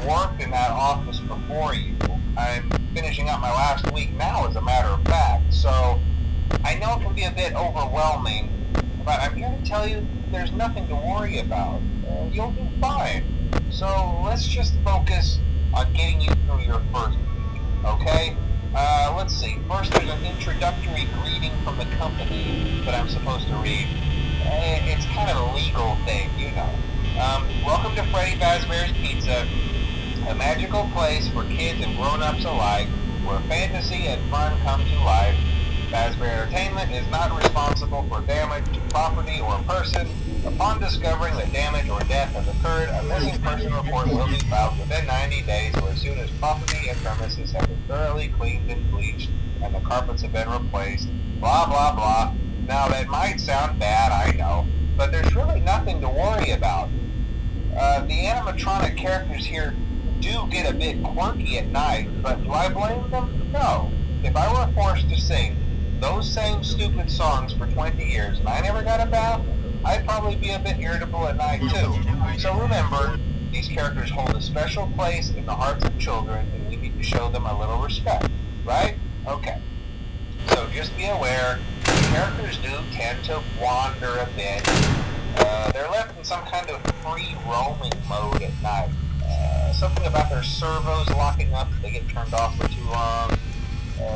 worked in that office before you. I'm finishing up my last week now, as a matter of fact, so I know it can be a bit overwhelming, but I'm here to tell you there's nothing to worry about. You'll do fine. So let's just focus on getting you through your first week, okay? Let's see. First, there's an introductory greeting from the company that I'm supposed to read. It's kind of a legal thing, you know. Welcome to Freddy Fazbear's Pizza, a magical place for kids and grown-ups alike, where fantasy and fun come to life. Fazbear Entertainment is not responsible for damage to property or person. Upon discovering that damage or death has occurred, a missing person report will be filed within 90 days or as soon as property and premises have been thoroughly cleaned and bleached and the carpets have been replaced. Blah, blah, blah. Now, that might sound bad, I know, but there's really nothing to worry about. The animatronic characters here do get a bit quirky at night, but do I blame them? No. If I were forced to sing those same stupid songs for 20 years and I never got a bath, I'd probably be a bit irritable at night too. So remember, these characters hold a special place in the hearts of children and we need to show them a little respect, right? Okay. So just be aware, the characters do tend to wander a bit. They're left in some kind of free roaming mode at night. Something about their servos locking up if they get turned off for too long.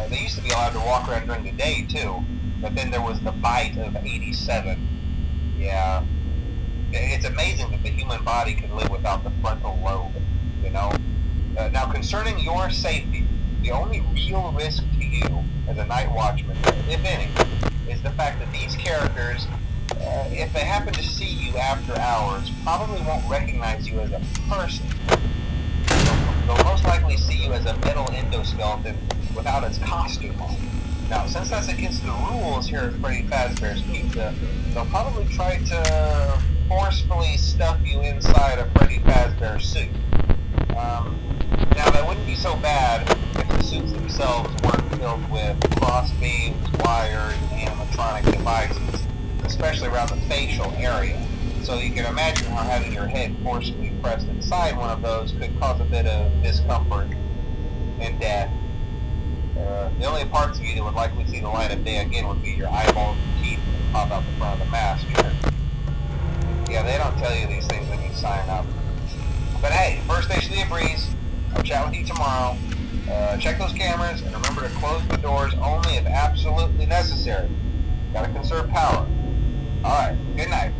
They used to be allowed to walk around during the day too, but then there was the bite of 87. Yeah, it's amazing that the human body can live without the frontal lobe, you know? Now, concerning your safety, the only real risk to you as a night watchman, if any, is the fact that these characters, if they happen to see you after hours, probably won't recognize you as a person. They'll most likely see you as a metal endoskeleton without its costume on. Now, since that's against the rules here at Freddy Fazbear's Pizza, they'll probably try to forcefully stuff you inside a Freddy Fazbear suit. Now, that wouldn't be so bad if the suits themselves weren't filled with crossbeams, wires, and animatronic devices, especially around the facial area. So you can imagine how having your head forcefully pressed inside one of those could cause a bit of discomfort and death. The only parts of you that would likely see the light of day again would be your eyeballs and teeth that pop out the front of the mask. Yeah, they don't tell you these things when you sign up. But hey, first station of the breeze. I'll chat with you tomorrow. Check those cameras and remember to close the doors only if absolutely necessary. Gotta conserve power. Alright, good night.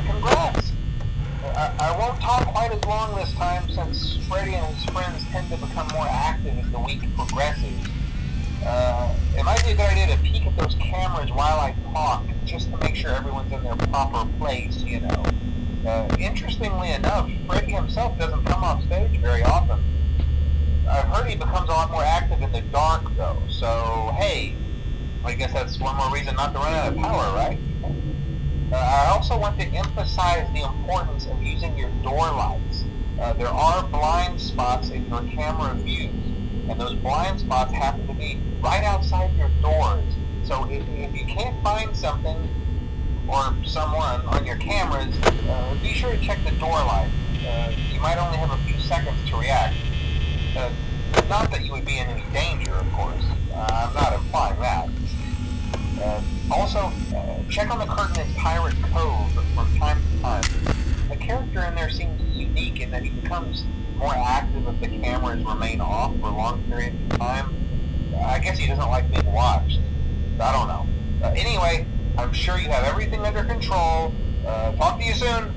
Congrats! I won't talk quite as long this time since Freddy and his friends tend to become more active as the week progresses. It might be a good idea to peek at those cameras while I talk, just to make sure everyone's in their proper place, you know. Interestingly enough, Freddy himself doesn't come off stage very often. I've heard he becomes a lot more active in the dark, though, so hey, I guess that's one more reason not to run out of power, right? I also want to emphasize the importance of using your door lights. There are blind spots in your camera views, and those blind spots happen to be right outside your doors. So if you can't find something or someone on your cameras, be sure to check the door light. You might only have a few seconds to react. Not that you would be in any danger, of course. I'm not implying that. Also, check on the curtain in Pirate Cove from time to time. The character in there seems unique in that he becomes more active if the cameras remain off for long periods of time. I guess he doesn't like being watched. I don't know. Anyway, I'm sure you have everything under control. Talk to you soon.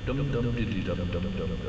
Dum dum